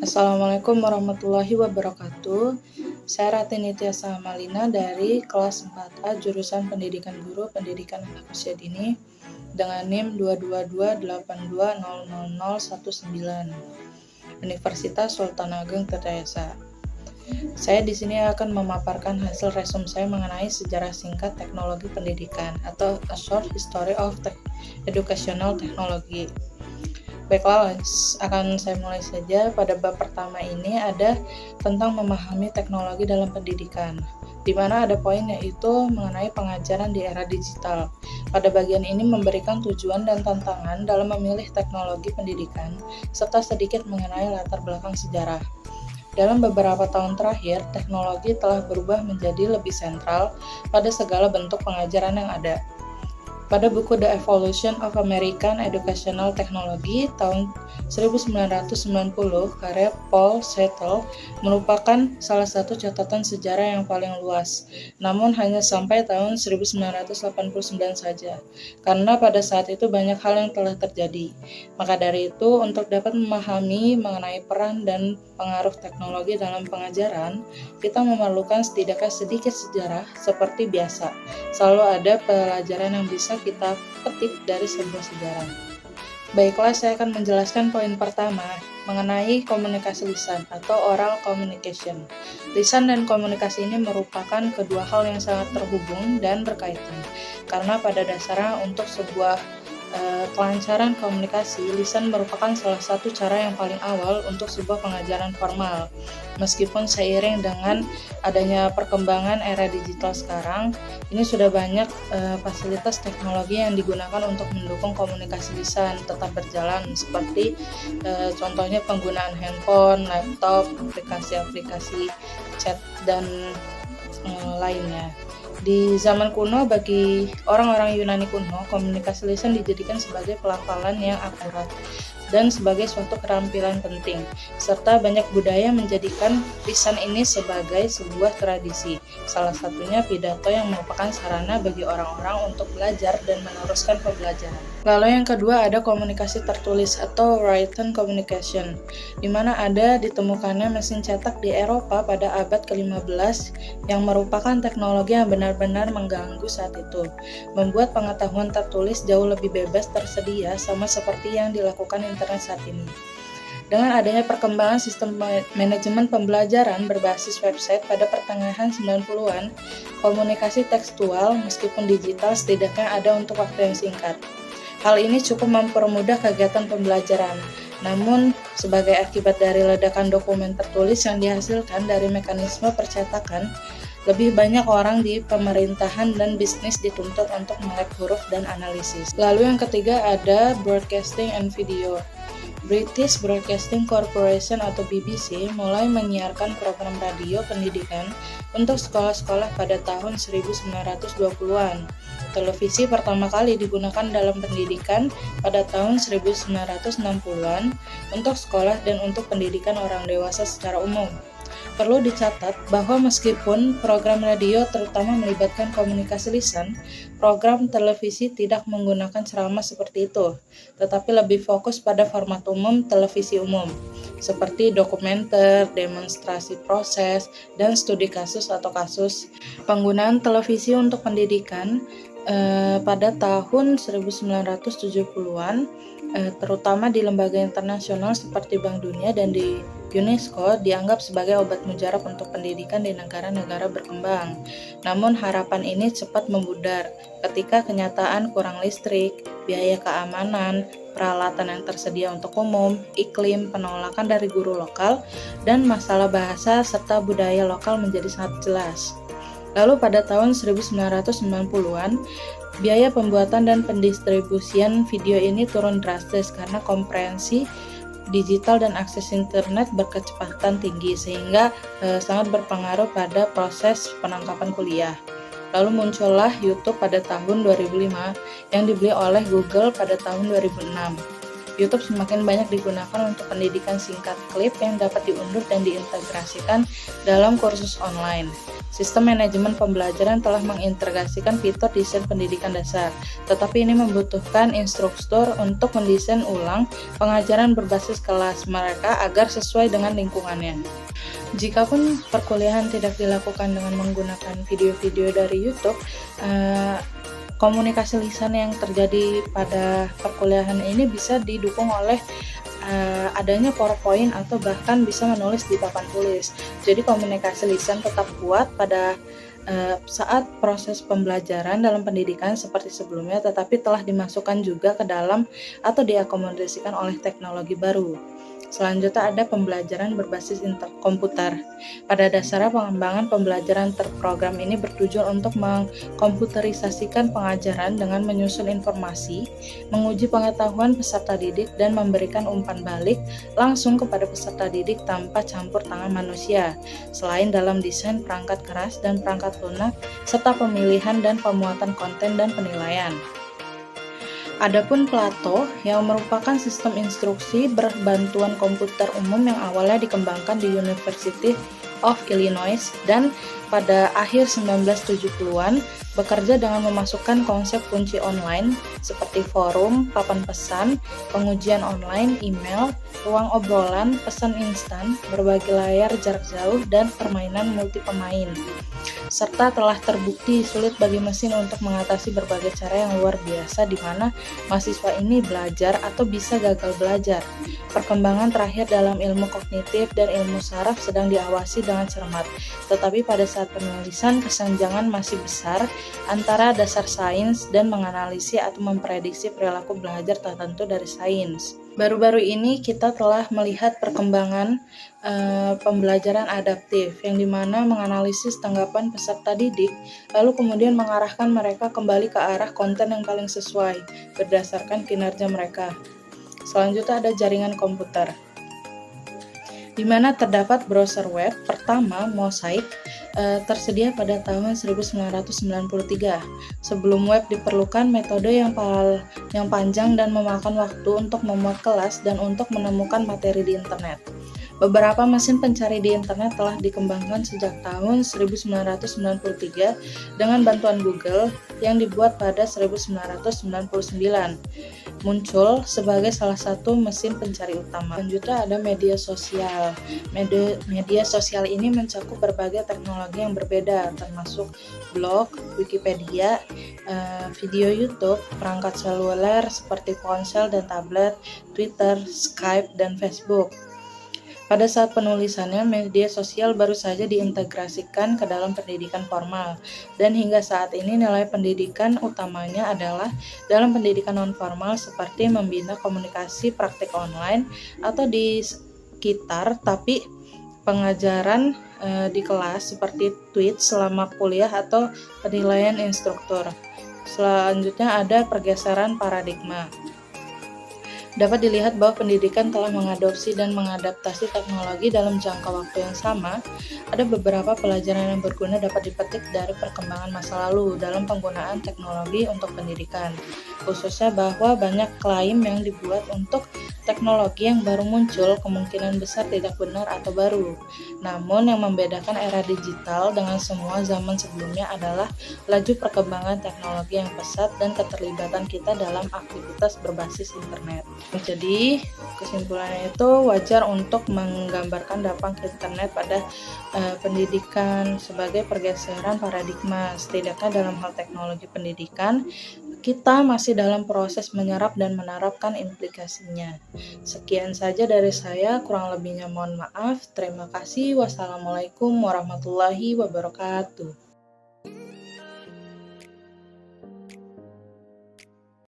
Assalamualaikum warahmatullahi wabarakatuh. Saya Rati Nityasa Amalina dari kelas 4A jurusan Pendidikan Guru Pendidikan Anak Usia Dini dengan NIM 22282000019 Universitas Sultan Ageng Tirtayasa. Saya di sini akan memaparkan hasil resum saya mengenai sejarah singkat teknologi pendidikan atau A Short History of Educational Technology. Baiklah, akan saya mulai saja. Pada bab pertama ini ada tentang memahami teknologi dalam pendidikan, di mana ada poin yaitu mengenai pengajaran di era digital. Pada bagian ini memberikan tujuan dan tantangan dalam memilih teknologi pendidikan, serta sedikit mengenai latar belakang sejarah. Dalam beberapa tahun terakhir, teknologi telah berubah menjadi lebih sentral pada segala bentuk pengajaran yang ada. Pada buku The Evolution of American Educational Technology tahun 1990, karya Paul Settle merupakan salah satu catatan sejarah yang paling luas, namun hanya sampai tahun 1989 saja, karena pada saat itu banyak hal yang telah terjadi. Maka dari itu, untuk dapat memahami mengenai peran dan pengaruh teknologi dalam pengajaran, kita memerlukan setidaknya sedikit sejarah. Seperti biasa, selalu ada pelajaran yang bisa kita petik dari sebuah sejarah. Baiklah, saya akan menjelaskan poin pertama mengenai komunikasi lisan atau oral communication. Lisan dan komunikasi ini merupakan kedua hal yang sangat terhubung dan berkaitan, karena pada dasarnya untuk sebuah kelancaran komunikasi, lisan merupakan salah satu cara yang paling awal untuk sebuah pengajaran formal. Meskipun seiring dengan adanya perkembangan era digital sekarang, ini sudah banyak fasilitas teknologi yang digunakan untuk mendukung komunikasi lisan tetap berjalan, seperti contohnya penggunaan handphone, laptop, aplikasi-aplikasi chat, dan lainnya. Di zaman kuno, bagi orang-orang Yunani kuno, komunikasi lisan dijadikan sebagai pelafalan yang akurat dan sebagai suatu keterampilan penting, serta banyak budaya menjadikan lisan ini sebagai sebuah tradisi. Salah satunya pidato yang merupakan sarana bagi orang-orang untuk belajar dan meneruskan pembelajaran. Lalu yang kedua ada komunikasi tertulis atau written communication, di mana ada ditemukannya mesin cetak di Eropa pada abad ke-15 yang merupakan teknologi yang benar-benar mengganggu saat itu, membuat pengetahuan tertulis jauh lebih bebas tersedia sama seperti yang dilakukan internet saat ini. Dengan adanya perkembangan sistem manajemen pembelajaran berbasis website pada pertengahan 90-an, komunikasi tekstual meskipun digital setidaknya ada untuk waktu yang singkat. Hal ini cukup mempermudah kegiatan pembelajaran. Namun, sebagai akibat dari ledakan dokumen tertulis yang dihasilkan dari mekanisme percetakan, lebih banyak orang di pemerintahan dan bisnis dituntut untuk melek huruf dan analisis. Lalu yang ketiga ada broadcasting and video. British Broadcasting Corporation atau BBC mulai menyiarkan program radio pendidikan untuk sekolah-sekolah pada tahun 1920-an. Televisi pertama kali digunakan dalam pendidikan pada tahun 1960-an untuk sekolah dan untuk pendidikan orang dewasa secara umum. Perlu dicatat bahwa meskipun program radio terutama melibatkan komunikasi lisan, program televisi tidak menggunakan ceramah seperti itu, tetapi lebih fokus pada format umum televisi umum, seperti dokumenter, demonstrasi proses, dan studi kasus atau kasus. Penggunaan televisi untuk pendidikan pada tahun 1970-an, terutama di lembaga internasional seperti Bank Dunia dan di UNESCO dianggap sebagai obat mujarab untuk pendidikan di negara-negara berkembang. Namun harapan ini cepat memudar ketika kenyataan kurang listrik, biaya keamanan, peralatan yang tersedia untuk umum, iklim, penolakan dari guru lokal, dan masalah bahasa serta budaya lokal menjadi sangat jelas. Lalu pada tahun 1990-an, biaya pembuatan dan pendistribusian video ini turun drastis karena komprehensi digital dan akses internet berkecepatan tinggi sehingga sangat berpengaruh pada proses penangkapan kuliah. Lalu muncullah YouTube pada tahun 2005 yang dibeli oleh Google pada tahun 2006. YouTube semakin banyak digunakan untuk pendidikan singkat klip yang dapat diunduh dan diintegrasikan dalam kursus online. Sistem manajemen pembelajaran telah mengintegrasikan fitur desain pendidikan dasar, tetapi ini membutuhkan instruktur untuk mendesain ulang pengajaran berbasis kelas mereka agar sesuai dengan lingkungannya. Jikapun perkuliahan tidak dilakukan dengan menggunakan video-video dari YouTube, komunikasi lisan yang terjadi pada perkuliahan ini bisa didukung oleh adanya PowerPoint atau bahkan bisa menulis di papan tulis. Jadi komunikasi lisan tetap kuat pada saat proses pembelajaran dalam pendidikan seperti sebelumnya, tetapi telah dimasukkan juga ke dalam atau diakomodasikan oleh teknologi baru. Selanjutnya ada pembelajaran berbasis komputer. Pada dasarnya pengembangan pembelajaran terprogram ini bertujuan untuk mengkomputerisasikan pengajaran dengan menyusun informasi, menguji pengetahuan peserta didik, dan memberikan umpan balik langsung kepada peserta didik tanpa campur tangan manusia, selain dalam desain perangkat keras dan perangkat lunak, serta pemilihan dan pemuatan konten dan penilaian. Adapun Plato yang merupakan sistem instruksi berbantuan komputer umum yang awalnya dikembangkan di University of Illinois dan pada akhir 1970-an bekerja dengan memasukkan konsep kunci online seperti forum, papan pesan, pengujian online, email, ruang obrolan, pesan instan, berbagi layar jarak jauh, dan permainan multi pemain. Serta telah terbukti sulit bagi mesin untuk mengatasi berbagai cara yang luar biasa di mana mahasiswa ini belajar atau bisa gagal belajar. Perkembangan terakhir dalam ilmu kognitif dan ilmu saraf sedang diawasi dengan cermat, tetapi pada saat penulisan kesenjangan masih besar antara dasar sains dan menganalisis atau memprediksi perilaku belajar tertentu dari sains. Baru-baru ini kita telah melihat perkembangan pembelajaran adaptif yang dimana menganalisis tanggapan peserta didik lalu kemudian mengarahkan mereka kembali ke arah konten yang paling sesuai berdasarkan kinerja mereka. Selanjutnya ada jaringan komputer, di mana terdapat browser web pertama Mosaic tersedia pada tahun 1993. Sebelum web diperlukan metode yang panjang dan memakan waktu untuk memuat kelas dan untuk menemukan materi di internet. Beberapa mesin pencari di internet telah dikembangkan sejak tahun 1993 dengan bantuan Google yang dibuat pada 1999. Muncul sebagai salah satu mesin pencari utama. Selanjutnya ada media sosial. Media sosial ini mencakup berbagai teknologi yang berbeda, termasuk blog, Wikipedia, video YouTube, perangkat seluler seperti ponsel dan tablet, Twitter, Skype, dan Facebook. Pada saat penulisannya, media sosial baru saja diintegrasikan ke dalam pendidikan formal, dan hingga saat ini nilai pendidikan utamanya adalah dalam pendidikan non-formal seperti membina komunikasi praktik online atau di sekitar, tapi pengajaran di kelas seperti tweet selama kuliah atau penilaian instruktur. Selanjutnya ada pergeseran paradigma. Dapat dilihat bahwa pendidikan telah mengadopsi dan mengadaptasi teknologi dalam jangka waktu yang sama. Ada beberapa pelajaran yang berguna dapat dipetik dari perkembangan masa lalu dalam penggunaan teknologi untuk pendidikan, khususnya bahwa banyak klaim yang dibuat untuk teknologi yang baru muncul kemungkinan besar tidak benar atau baru. Namun yang membedakan era digital dengan semua zaman sebelumnya adalah laju perkembangan teknologi yang pesat dan keterlibatan kita dalam aktivitas berbasis internet. Jadi kesimpulannya itu wajar untuk menggambarkan dampak internet pada pendidikan sebagai pergeseran paradigma. Setidaknya dalam hal teknologi pendidikan, kita masih dalam proses menyerap dan menerapkan implikasinya. Sekian saja dari saya, kurang lebihnya mohon maaf. Terima kasih. Wassalamualaikum warahmatullahi wabarakatuh.